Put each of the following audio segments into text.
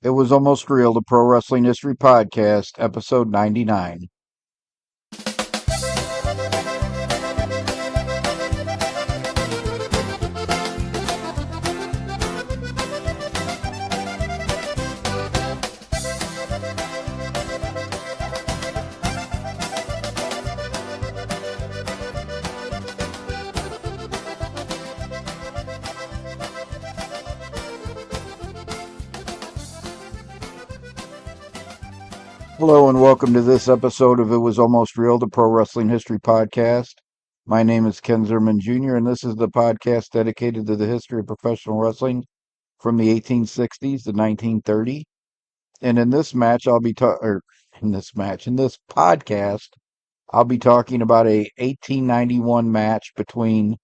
It was almost real, the Pro Wrestling History Podcast, episode 99. Hello and welcome to this episode of It Was Almost Real, the Pro Wrestling History Podcast. My name is Ken Zerman Jr., and this is the podcast dedicated to the history of professional wrestling from the 1860s to 1930. And in this podcast, I'll be talking about a 1891 match between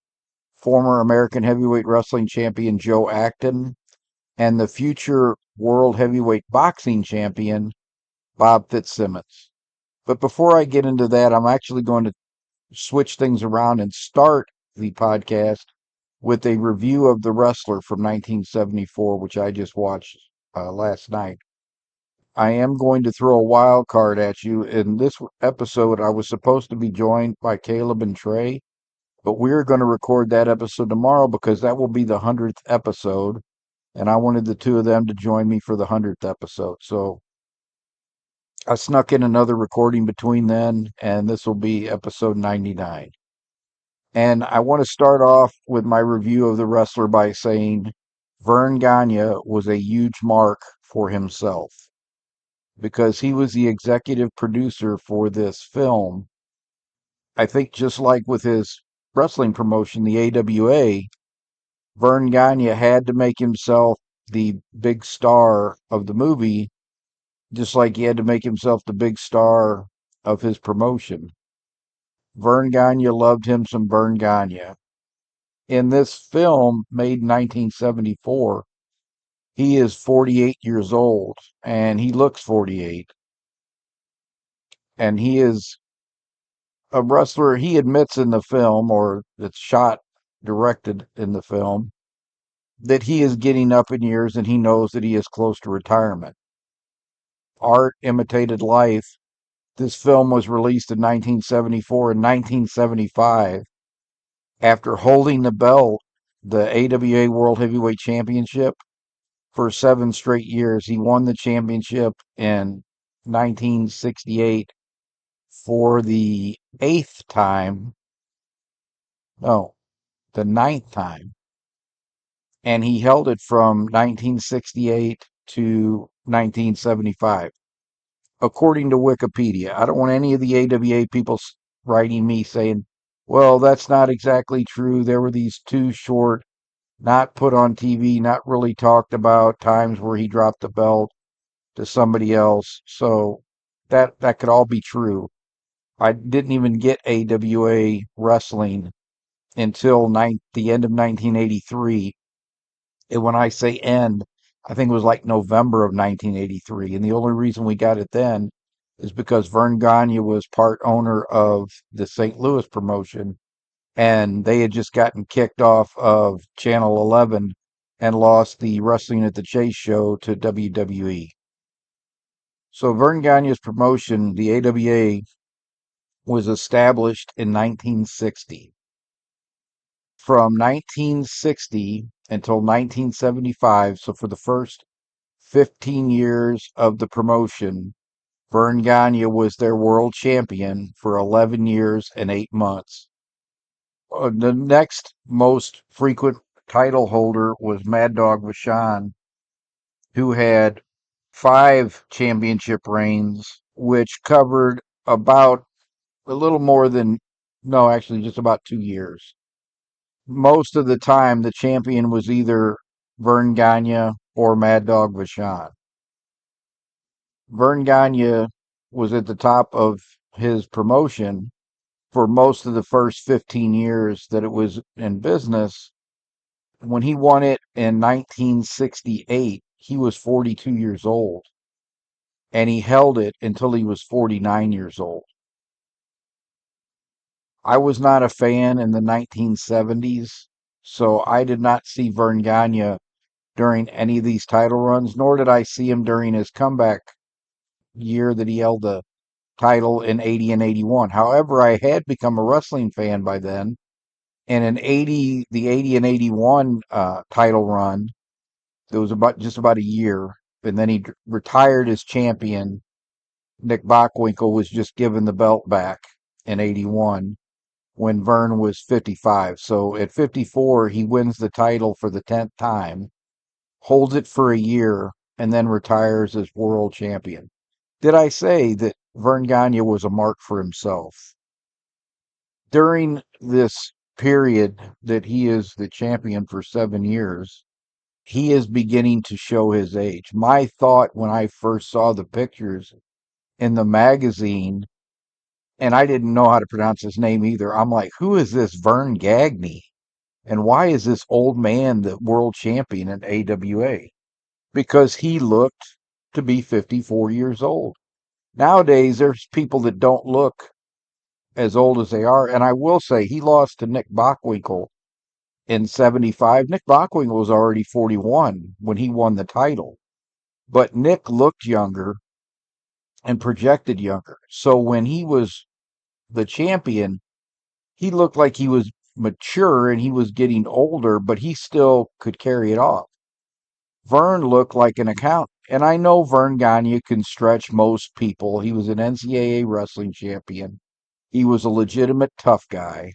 former American Heavyweight Wrestling Champion Joe Acton and the future World Heavyweight Boxing Champion Bob Fitzsimmons. But before I get into that, I'm actually going to switch things around and start the podcast with a review of The Wrestler from 1974, which I just watched last night. I am going to throw a wild card at you. In this episode, I was supposed to be joined by Caleb and Trey, but we're going to record that episode tomorrow because that will be the 100th episode, and I wanted the two of them to join me for the 100th episode. So I snuck in another recording between then, and this will be episode 99. And I want to start off with my review of The Wrestler by saying Verne Gagne was a huge mark for himself because he was the executive producer for this film. I think just like with his wrestling promotion, the AWA, Verne Gagne had to make himself the big star of the movie, just like he had to make himself the big star of his promotion. Verne Gagne loved him some Verne Gagne. In this film, made in 1974, he is 48 years old, and he looks 48. And he is a wrestler, he admits in the film, or it's shot, directed in the film, that he is getting up in years and he knows that he is close to retirement. Art imitated life. This film was released in 1974 and 1975. After holding the belt, the AWA World Heavyweight Championship, for 7 straight years, he won the championship in 1968 for the eighth time. No, the ninth time. And he held it from 1968 to 1975. According to Wikipedia. I don't want any of the AWA people writing me saying, well, that's not exactly true. There were these two short, not put on TV, not really talked about times where he dropped the belt to somebody else. So that could all be true. I didn't even get AWA wrestling until the end of 1983. And when I say end, I think it was like November of 1983. And the only reason we got it then is because Verne Gagne was part owner of the St. Louis promotion, and they had just gotten kicked off of Channel 11 and lost the Wrestling at the Chase show to WWE. So Verne Gagne's promotion, the AWA, was established in 1960. From 1960 until 1975, so for the first 15 years of the promotion, Verne Gagne was their world champion for 11 years and 8 months. The next most frequent title holder was Mad Dog Vachon, who had 5 championship reigns, which covered about a little more than, no, actually just about 2 years. Most of the time, the champion was either Verne Gagne or Mad Dog Vachon. Verne Gagne was at the top of his promotion for most of the first 15 years that it was in business. When he won it in 1968, he was 42 years old, and he held it until he was 49 years old. I was not a fan in the 1970s, so I did not see Verne Gagne during any of these title runs, nor did I see him during his comeback year that he held the title in 80 and 81. However, I had become a wrestling fan by then, and in 80, the 80 and 81 title run, it was about just about a year, and then he retired as champion. Nick Bockwinkel was just given the belt back in 81 when Verne was 55. So at 54, he wins the title for the 10th time, holds it for a year, and then retires as world champion. Did I say that Verne Gagne was a mark for himself? During this period that he is the champion for 7 years, he is beginning to show his age. My thought when I first saw the pictures in the magazine, and I didn't know how to pronounce his name either, I'm like, who is this Verne Gagne? And why is this old man the world champion in AWA? Because he looked to be 54 years old. Nowadays, there's people that don't look as old as they are. And I will say, he lost to Nick Bockwinkel in 75. Nick Bockwinkel was already 41 when he won the title. But Nick looked younger and projected younger. So when he was the champion, he looked like he was mature and he was getting older, but he still could carry it off. Verne looked like an accountant. And I know Verne Gagne can stretch most people. He was an NCAA wrestling champion. He was a legitimate tough guy.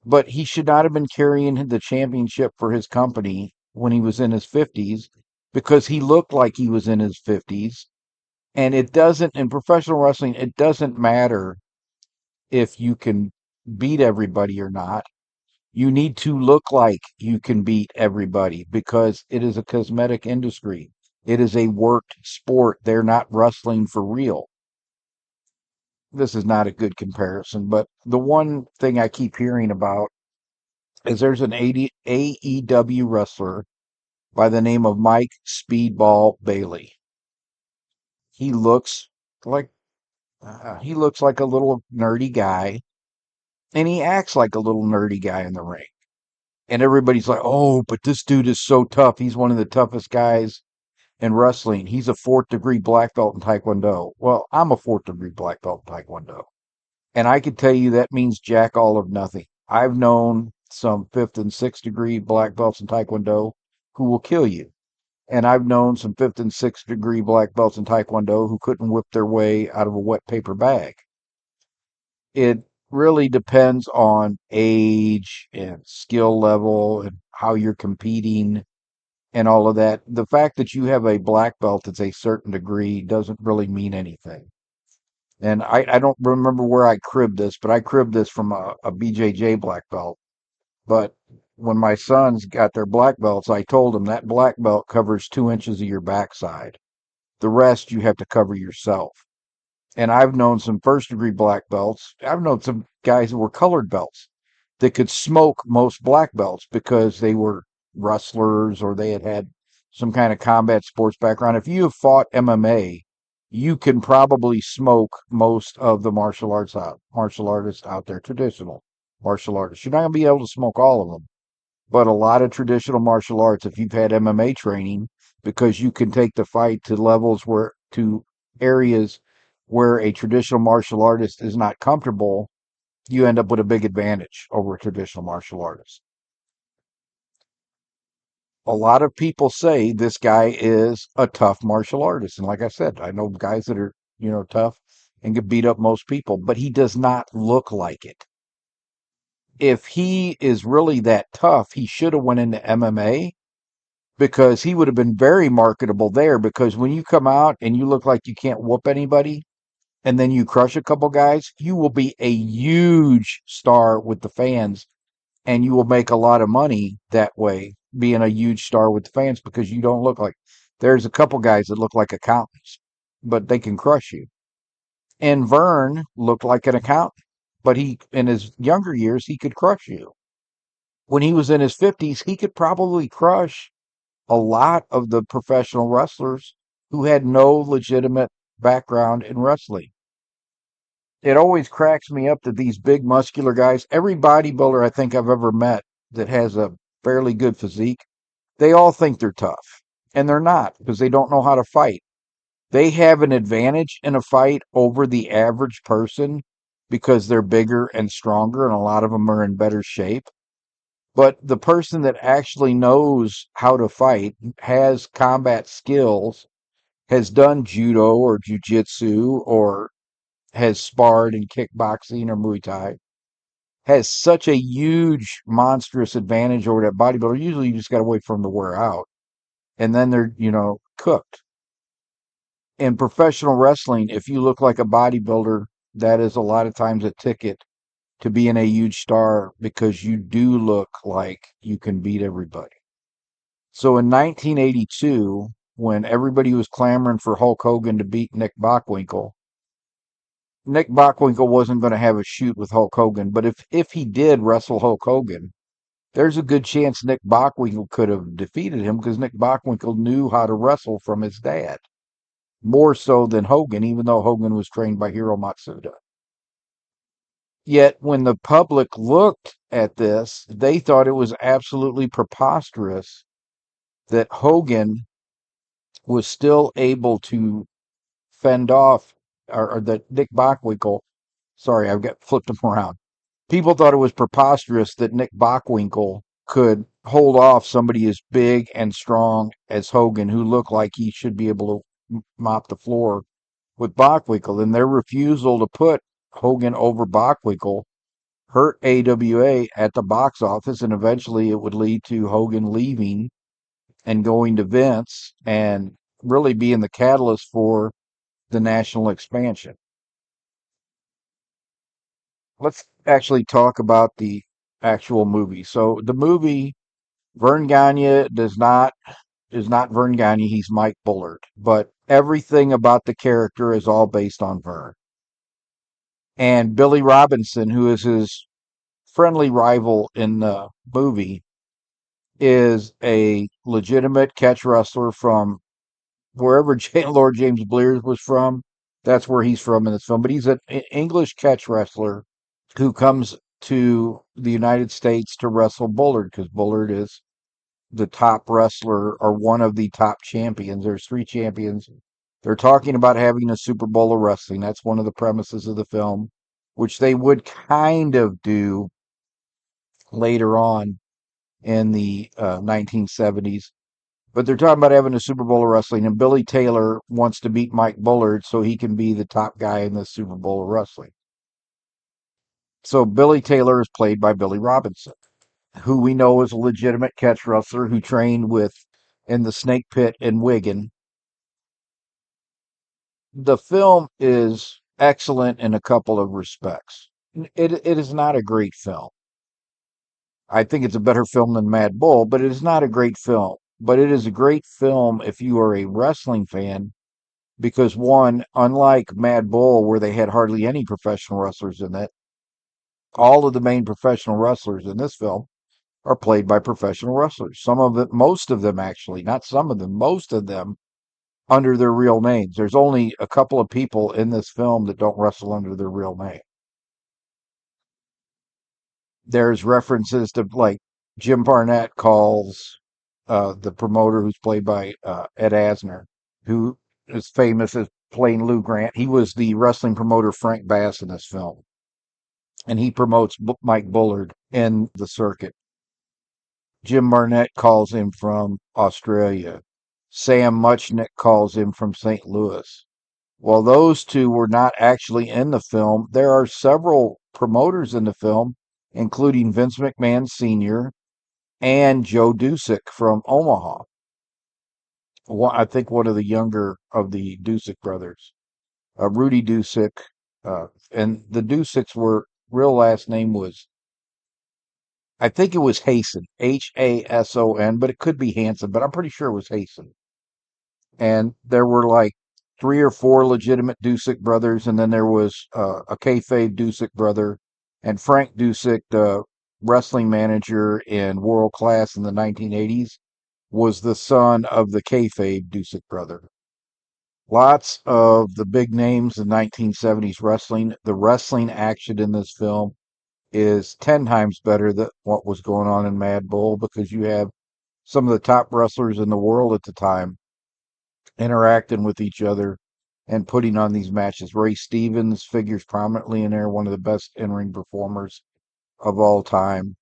But he should not have been carrying the championship for his company when he was in his 50s because he looked like he was in his 50s. And it doesn't, in professional wrestling, it doesn't matter if you can beat everybody or not. You need to look like you can beat everybody because it is a cosmetic industry. It is a worked sport. They're not wrestling for real. This is not a good comparison, but the one thing I keep hearing about is there's an AEW wrestler by the name of Mike Speedball Bailey. He looks like he looks like a little nerdy guy, and he acts like a little nerdy guy in the ring. And everybody's like, "Oh, but this dude is so tough. He's one of the toughest guys in wrestling. He's a fourth degree black belt in Taekwondo." Well, I'm a fourth degree black belt in Taekwondo. And I can tell you that means jack all of nothing. I've known some fifth and sixth degree black belts in Taekwondo who will kill you. And I've known some fifth and sixth degree black belts in Taekwondo who couldn't whip their way out of a wet paper bag. It really depends on age and skill level and how you're competing and all of that. The fact that you have a black belt that's a certain degree doesn't really mean anything. And I don't remember where I cribbed this, but I cribbed this from a BJJ black belt. But when my sons got their black belts, I told them that black belt covers 2 inches of your backside. The rest you have to cover yourself. And I've known some first degree black belts. I've known some guys who were colored belts that could smoke most black belts because they were wrestlers or they had had some kind of combat sports background. If you have fought MMA, you can probably smoke most of the martial artists out there, traditional martial artists. You're not going to be able to smoke all of them, but a lot of traditional martial arts, if you've had MMA training, because you can take the fight to levels where to areas where a traditional martial artist is not comfortable, you end up with a big advantage over a traditional martial artist. A lot of people say this guy is a tough martial artist. And like I said, I know guys that are, tough and can beat up most people, but he does not look like it. If he is really that tough, he should have went into MMA because he would have been very marketable there because when you come out and you look like you can't whoop anybody, and then you crush a couple guys, you will be a huge star with the fans and you will make a lot of money that way, being a huge star with the fans because you don't look like there's a couple guys that look like accountants, but they can crush you. And Verne looked like an accountant, but he in his younger years he could crush you. When he was in his 50s, he could probably crush a lot of the professional wrestlers who had no legitimate background in wrestling. It always cracks me up that these big muscular guys, every bodybuilder I think I've ever met that has a fairly good physique, They all think they're tough, and they're not because they don't know how to fight. They have an advantage in a fight over the average person because they're bigger and stronger, and a lot of them are in better shape. But the person that actually knows how to fight, has combat skills, has done judo or jujitsu, or has sparred in kickboxing or Muay Thai, has such a huge, monstrous advantage over that bodybuilder. Usually you just got to wait for them to wear out. And then they're, cooked. In professional wrestling, if you look like a bodybuilder, that is a lot of times a ticket to being a huge star because you do look like you can beat everybody. So in 1982, when everybody was clamoring for Hulk Hogan to beat Nick Bockwinkel wasn't going to have a shoot with Hulk Hogan. But if he did wrestle Hulk Hogan, there's a good chance Nick Bockwinkel could have defeated him because Nick Bockwinkel knew how to wrestle from his dad, more so than Hogan, even though Hogan was trained by Hiro Matsuda. Yet when the public looked at this, they thought it was absolutely preposterous that Hogan was still able to fend off, or that Nick Bockwinkel, sorry, I've got flipped them around. People thought it was preposterous that Nick Bockwinkel could hold off somebody as big and strong as Hogan, who looked like he should be able to mop the floor with Bockwinkel. And their refusal to put Hogan over Bockwinkel hurt AWA at the box office, and eventually it would lead to Hogan leaving and going to Vince and really being the catalyst for the national expansion. Let's actually talk about the actual movie. So the movie, Verne Gagne is not Verne Gagne, he's Mike Bullard, but everything about the character is all based on Verne. And Billy Robinson, who is his friendly rival in the movie, is a legitimate catch wrestler from wherever Lord James Blears was from. That's where he's from in this film. But he's an English catch wrestler who comes to the United States to wrestle Bullard because Bullard is the top wrestler or one of the top champions. There's three champions. They're talking about having a Super Bowl of wrestling. That's one of the premises of the film, which they would kind of do later on in the 1970s. But they're talking about having a Super Bowl of wrestling, and Billy Taylor wants to beat Mike Bullard so he can be the top guy in the Super Bowl of wrestling. So Billy Taylor is played by Billy Robinson, who we know is a legitimate catch wrestler who trained with in the Snake Pit in Wigan. The film is excellent in a couple of respects. It is not a great film. I think it's a better film than Mad Bull, but it is not a great film. But it is a great film if you are a wrestling fan, because one, unlike Mad Bull, where they had hardly any professional wrestlers in it, all of the main professional wrestlers in this film are played by professional wrestlers. Some of it, most of them actually, not some of them, most of them under their real names. There's only a couple of people in this film that don't wrestle under their real name. There's references to, like, Jim Barnett calls the promoter, who's played by Ed Asner, who is famous as playing Lou Grant. He was the wrestling promoter Frank Bass in this film, and he promotes Mike Bullard in the circuit. Jim Barnett calls him from Australia. Sam Muchnick calls him from St. Louis. While those two were not actually in the film, there are several promoters in the film, including Vince McMahon Sr. and Joe Dusick from Omaha. I think one of the younger of the Dusick brothers, Rudy Dusick, and the Dusicks were real last name was, I think it was Hasten, Hason, but it could be Hanson, but I'm pretty sure it was Hasten. And there were like three or four legitimate Dusick brothers, and then there was a kayfabe Dusick brother, and Frank Dusick, the wrestling manager in World Class in the 1980s, was the son of the kayfabe Dusick brother. Lots of the big names in 1970s wrestling. The wrestling action in this film is 10 times better than what was going on in Mad Bull, because you have some of the top wrestlers in the world at the time interacting with each other and putting on these matches. Ray Stevens figures prominently in there, one of the best in-ring performers of all time.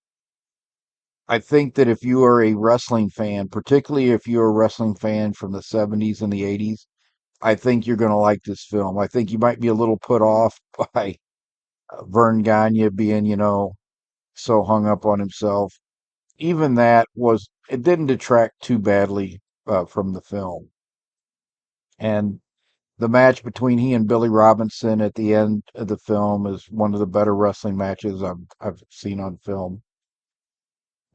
I think that if you are a wrestling fan, particularly if you're a wrestling fan from the 70s and the 80s, I think you're going to like this film. I think you might be a little put off by Verne Gagne being, so hung up on himself. Even that it didn't detract too badly from the film. And the match between he and Billy Robinson at the end of the film is one of the better wrestling matches I've seen on film.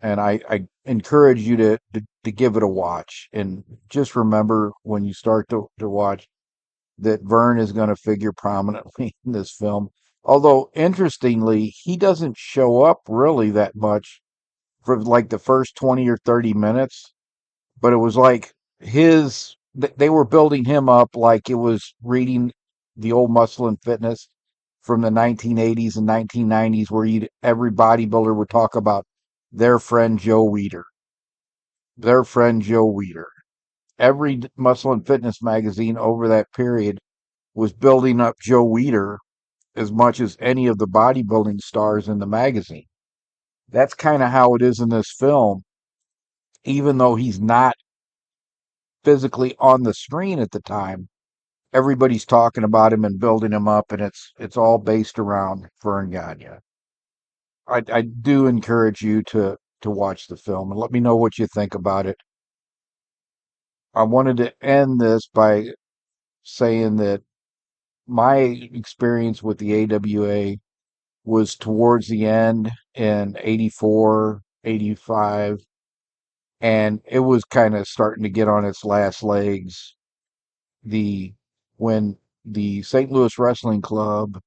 And I encourage you to give it a watch. And just remember when you start to watch that Verne is going to figure prominently in this film. Although, interestingly, he doesn't show up really that much for like the first 20 or 30 minutes, but it was like they were building him up like it was reading the old Muscle and Fitness from the 1980s and 1990s, where every bodybuilder would talk about their friend Joe Weider, their friend Joe Weider. Every Muscle and Fitness magazine over that period was building up Joe Weider as much as any of the bodybuilding stars in the magazine. That's kind of how it is in this film, even though he's not physically on the screen at the time. Everybody's talking about him and building him up, and it's all based around Verne Gagne. I do encourage you to watch the film and let me know what you think about it. I wanted to end this by saying that my experience with the AWA was towards the end in 84, 85, and it was kind of starting to get on its last legs. The When the St. Louis Wrestling Club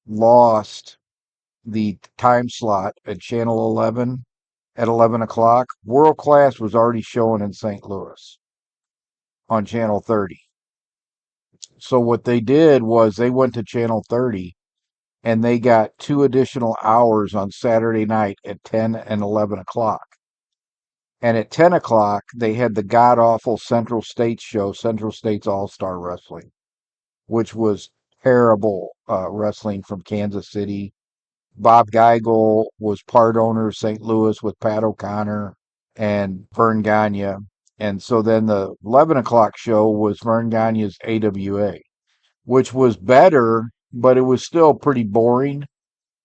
lost the time slot at Channel 11 at 11 o'clock, World Class was already showing in St. Louis on Channel 30. So what they did was they went to Channel 30 and they got 2 additional hours on Saturday night at 10 and 11 o'clock. And at 10 o'clock, they had the god awful Central States show, Central States All Star Wrestling, which was terrible wrestling from Kansas City. Bob Geigel was part owner of St. Louis with Pat O'Connor and Verne Gagne. And so then the 11 o'clock show was Verne Gagne's AWA, which was better, but it was still pretty boring.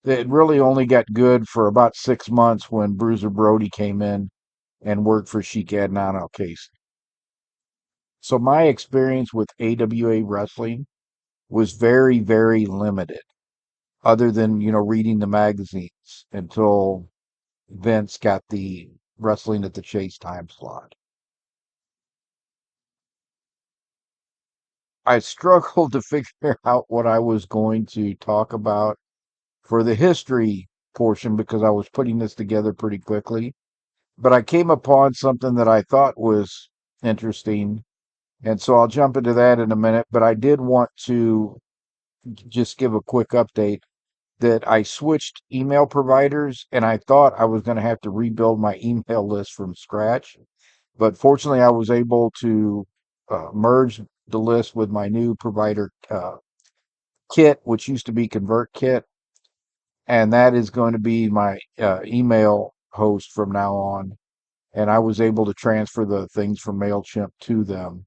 It really only got good for about 6 months when Bruiser Brody came in and worked for Sheik Adnan Al-Kaisi. So my experience with AWA wrestling was very, very limited, other than, reading the magazines until Vince got the wrestling at the Chase time slot. I struggled to figure out what I was going to talk about for the history portion because I was putting this together pretty quickly. But I came upon something that I thought was interesting. And so I'll jump into that in a minute. But I did want to just give a quick update that I switched email providers and I thought I was going to have to rebuild my email list from scratch. But fortunately, I was able to merge the list with my new provider, Kit, which used to be ConvertKit. And that is going to be my email host from now on. And I was able to transfer the things from MailChimp to them.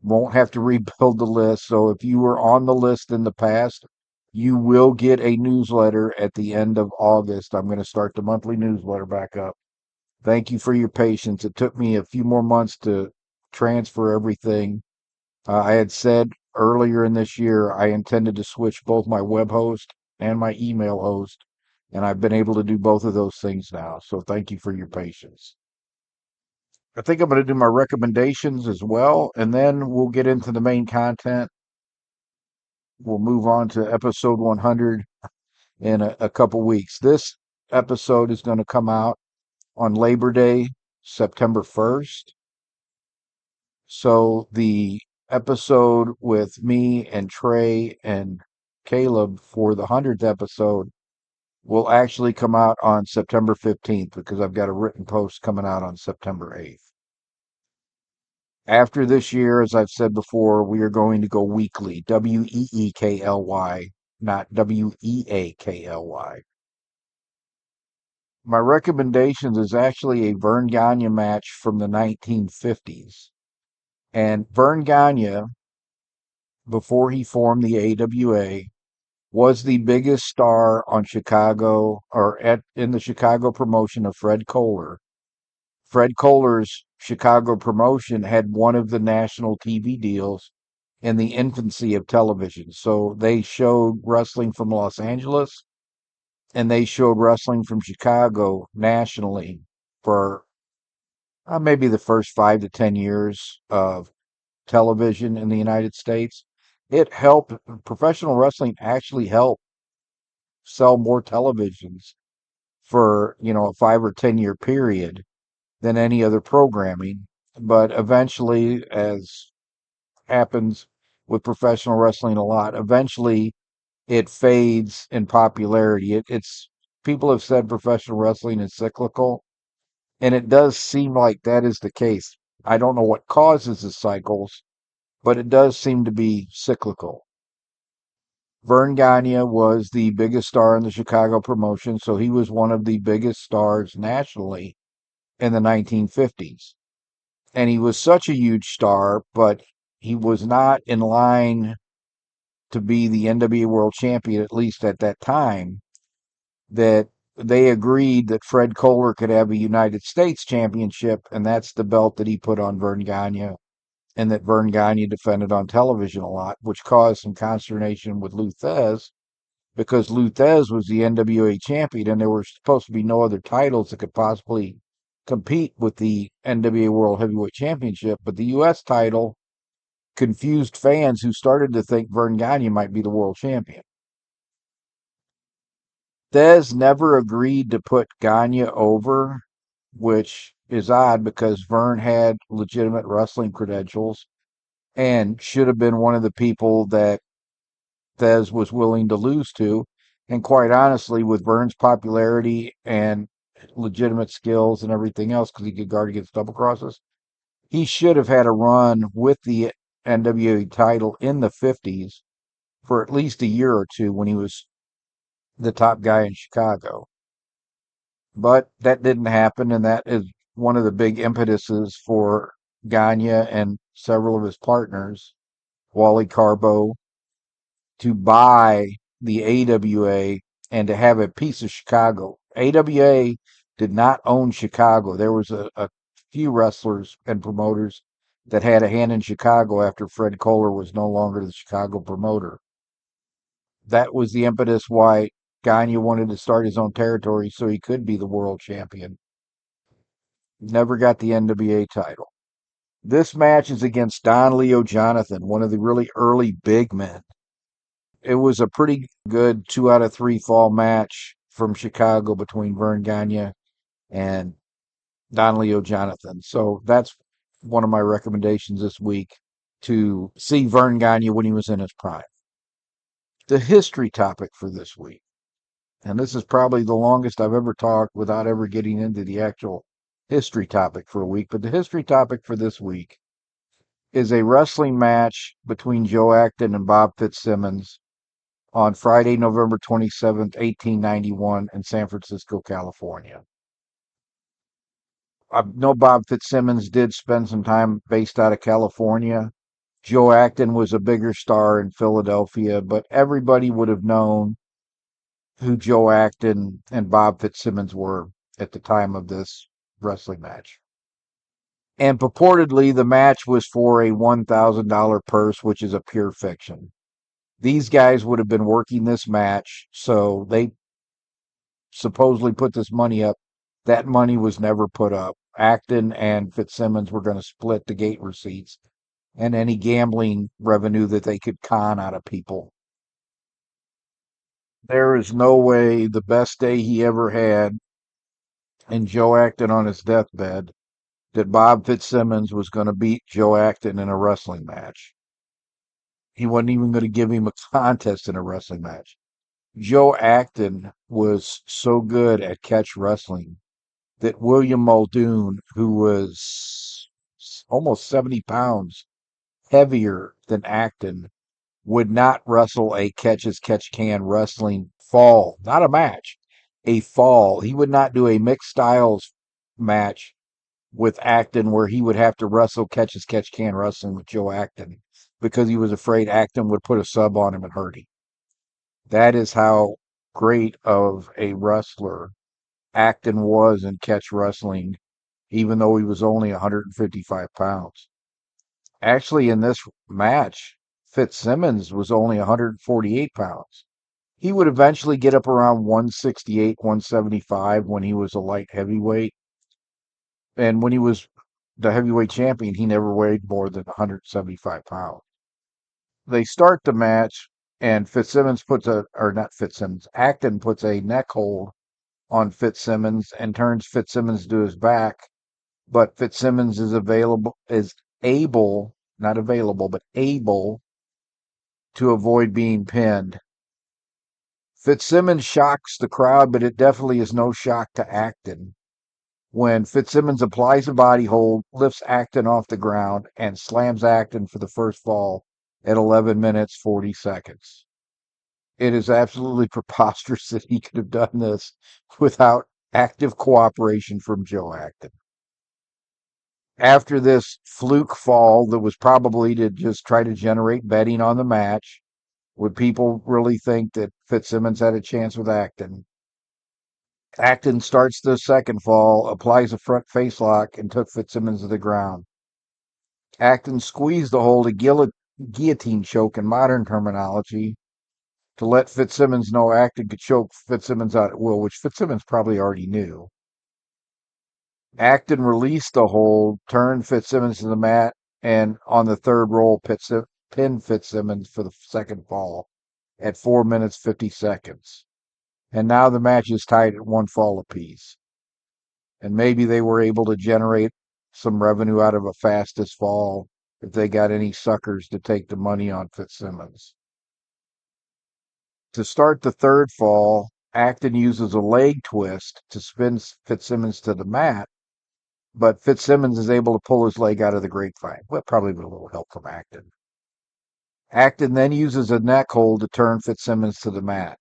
Won't have to rebuild the list. So if you were on the list in the past, you will get a newsletter at the end of August. I'm going to start the monthly newsletter back up. Thank you for your patience. It took me a few more months to transfer everything. I had said earlier in this year I intended to switch both my web host and my email host, and I've been able to do both of those things now. So thank you for your patience. I think I'm going to do my recommendations as well, and then we'll get into the main content. We'll move on to episode 100 in a couple weeks. This episode is going to come out on Labor Day, September 1st. So the episode with me and Trey and Caleb for the 100th episode will actually come out on September 15th because I've got a written post coming out on September 8th. After this year, as I've said before, we are going to go weekly, Weekly, not Weakly. My recommendations is actually a Verne Gagne match from the 1950s. And Verne Gagne, before he formed the AWA, was the biggest star on Chicago in the Chicago promotion of Fred Kohler. Fred Kohler's Chicago promotion had one of the national TV deals in the infancy of television. So they showed wrestling from Los Angeles and they showed wrestling from Chicago nationally for maybe the first 5 to 10 years of television in the United States. It helped, professional wrestling actually helped sell more televisions for, a 5 or 10 year period than any other programming. But eventually, as happens with professional wrestling a lot, eventually it fades in popularity. It's people have said professional wrestling is cyclical, and it does seem like that is the case. I don't know what causes the cycles, but it does seem to be cyclical. Verne Gagne was the biggest star in the Chicago promotion, so he was one of the biggest stars nationally in the 1950s. And he was such a huge star, but he was not in line to be the NWA World Champion, at least at that time, that they agreed that Fred Kohler could have a United States Championship, and that's the belt that he put on Verne Gagne, and that Verne Gagne defended on television a lot, which caused some consternation with Lou Thesz, because Lou Thesz was the NWA champion, and there were supposed to be no other titles that could possibly compete with the NWA World Heavyweight Championship, but the U.S. title confused fans who started to think Verne Gagne might be the world champion. Thesz never agreed to put Gagne over, which is odd because Verne had legitimate wrestling credentials and should have been one of the people that Thesz was willing to lose to. And quite honestly, with Verne's popularity and legitimate skills and everything else, because he could guard against double crosses, he should have had a run with the NWA title in the 50s for at least a year or two when he was the top guy in Chicago. But that didn't happen, and that is one of the big impetuses for Gagne and several of his partners, Wally Carbo, to buy the AWA and to have a piece of Chicago. AWA did not own Chicago. There was a few wrestlers and promoters that had a hand in Chicago after Fred Kohler was no longer the Chicago promoter. That was the impetus why Gagne wanted to start his own territory so he could be the world champion. Never got the NWA title. This match is against Don Leo Jonathan, one of the really early big men. It was a pretty good 2 out of 3 fall match from Chicago between Verne Gagne and Don Leo Jonathan. So that's one of my recommendations this week, to see Verne Gagne when he was in his prime. The history topic for this week, and this is probably the longest I've ever talked without ever getting into the actual history topic for a week, but the history topic for this week is a wrestling match between Joe Acton and Bob Fitzsimmons on Friday, November 27th, 1891 in San Francisco, California. I know Bob Fitzsimmons did spend some time based out of California. Joe Acton was a bigger star in Philadelphia, but everybody would have known who Joe Acton and Bob Fitzsimmons were at the time of this wrestling match. And purportedly, the match was for a $1,000 purse, which is a pure fiction. These guys would have been working this match, so they supposedly put this money up. That money was never put up. Acton and Fitzsimmons were going to split the gate receipts and any gambling revenue that they could con out of people. There is no way the best day he ever had, and Joe Acton on his deathbed, that Bob Fitzsimmons was going to beat Joe Acton in a wrestling match. He wasn't even going to give him a contest in a wrestling match. Joe Acton was so good at catch wrestling that William Muldoon, who was almost 70 pounds heavier than Acton, would not wrestle a catch as catch can wrestling fall, not a match, a fall. He would not do a mixed styles match with Acton where he would have to wrestle catch as catch can wrestling with Joe Acton because he was afraid Acton would put a sub on him and hurt him. That is how great of a wrestler Acton was in catch wrestling, even though he was only 155 pounds. Actually, in this match, Fitzsimmons was only 148 pounds. He would eventually get up around 168, 175 when he was a light heavyweight. And when he was the heavyweight champion, he never weighed more than 175 pounds. They start the match, and Fitzsimmons puts a, or not Fitzsimmons, Acton puts a neck hold on Fitzsimmons and turns Fitzsimmons to his back. But Fitzsimmons is able, not available, but able to avoid being pinned. Fitzsimmons shocks the crowd, but it definitely is no shock to Acton when Fitzsimmons applies a body hold, lifts Acton off the ground, and slams Acton for the first fall at 11 minutes 40 seconds. It is absolutely preposterous that he could have done this without active cooperation from Joe Acton. After this fluke fall that was probably to just try to generate betting on the match, would people really think that Fitzsimmons had a chance with Acton? Acton starts the second fall, applies a front face lock, and took Fitzsimmons to the ground. Acton squeezed the hold, a guillotine choke in modern terminology, to let Fitzsimmons know Acton could choke Fitzsimmons out at will, which Fitzsimmons probably already knew. Acton released the hold, turned Fitzsimmons to the mat, and on the third roll, pinned Fitzsimmons for the second fall at 4 minutes 50 seconds. And now the match is tied at one fall apiece. And maybe they were able to generate some revenue out of a fastest fall if they got any suckers to take the money on Fitzsimmons. To start the third fall, Acton uses a leg twist to spin Fitzsimmons to the mat, but Fitzsimmons is able to pull his leg out of the grapevine. Well, probably with a little help from Acton. Acton then uses a neck hold to turn Fitzsimmons to the mat.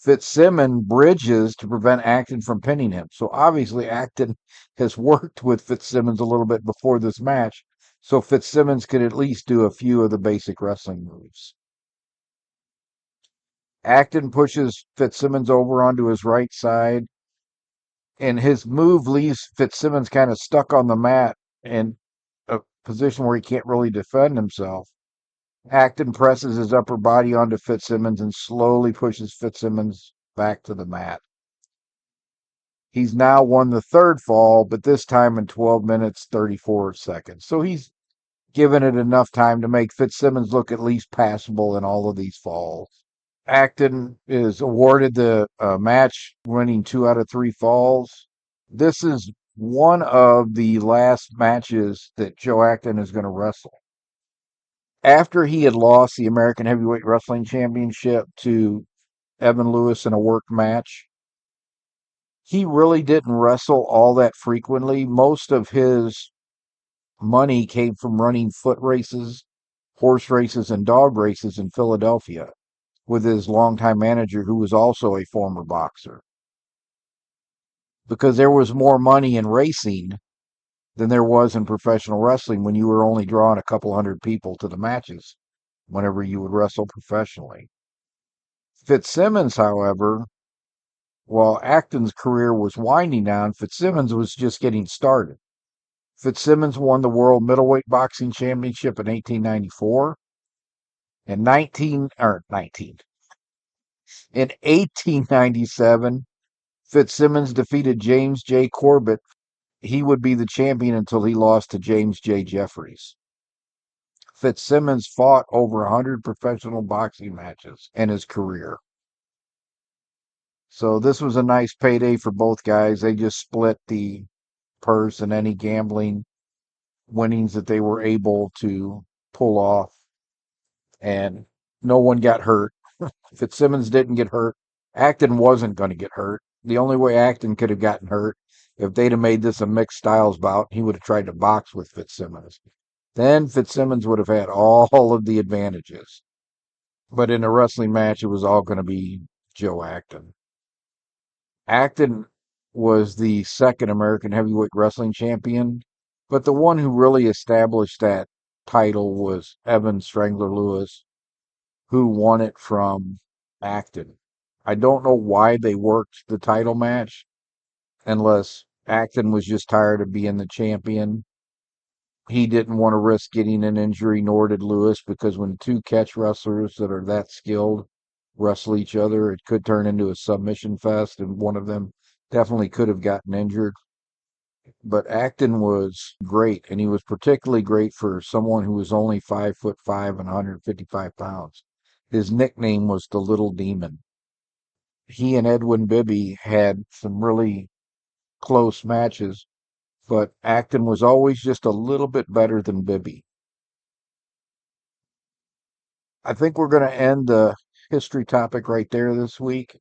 Fitzsimmons bridges to prevent Acton from pinning him. So obviously Acton has worked with Fitzsimmons a little bit before this match, so Fitzsimmons could at least do a few of the basic wrestling moves. Acton pushes Fitzsimmons over onto his right side, and his move leaves Fitzsimmons kind of stuck on the mat in a position where he can't really defend himself. Acton presses his upper body onto Fitzsimmons and slowly pushes Fitzsimmons back to the mat. He's now won the third fall, but this time in 12 minutes 34 seconds. So he's given it enough time to make Fitzsimmons look at least passable in all of these falls. Acton is awarded the match winning 2 out of 3 falls. This is one of the last matches that Joe Acton is going to wrestle. After he had lost the American Heavyweight Wrestling Championship to Evan Lewis in a work match, he really didn't wrestle all that frequently. Most of his money came from running foot races, horse races, and dog races in Philadelphia with his longtime manager, who was also a former boxer. Because there was more money in racing than there was in professional wrestling when you were only drawing a couple hundred people to the matches whenever you would wrestle professionally. Fitzsimmons, however, while Acton's career was winding down, Fitzsimmons was just getting started. Fitzsimmons won the World Middleweight Boxing Championship in 1894. In 1897, Fitzsimmons defeated James J. Corbett. He would be the champion until he lost to James J. Jeffries. Fitzsimmons fought over 100 professional boxing matches in his career. So this was a nice payday for both guys. They just split the purse and any gambling winnings that they were able to pull off, and no one got hurt. Fitzsimmons didn't get hurt. Acton wasn't going to get hurt. The only way Acton could have gotten hurt, if they'd have made this a mixed styles bout, he would have tried to box with Fitzsimmons. Then Fitzsimmons would have had all of the advantages. But in a wrestling match, it was all going to be Joe Acton. Acton was the second American heavyweight wrestling champion, but the one who really established that title was Evan Strangler Lewis, who won it from Acton. I don't know why they worked the title match unless Acton was just tired of being the champion. He didn't want to risk getting an injury, nor did Lewis, because when two catch wrestlers that are that skilled wrestle each other, it could turn into a submission fest, and one of them definitely could have gotten injured. But Acton was great, and he was particularly great for someone who was only 5'5" and 155 pounds. His nickname was the Little Demon. He and Edwin Bibby had some really close matches, but Acton was always just a little bit better than Bibby. I think we're going to end the history topic right there this week.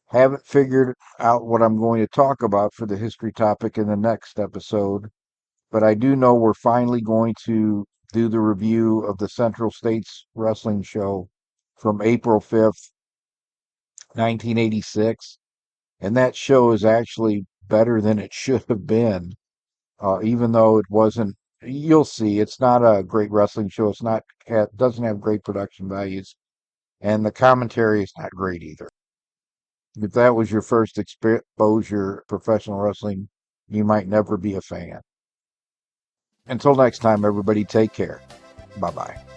Haven't figured out what I'm going to talk about for the history topic in the next episode, but I do know we're finally going to do the review of the Central States Wrestling Show from April 5th, 1986. And that show is actually better than it should have been, even though it wasn't. You'll see, it's not a great wrestling show. It's not, it doesn't have great production values, and the commentary is not great either. If that was your first exposure to professional wrestling, you might never be a fan. Until next time, everybody, take care. Bye bye.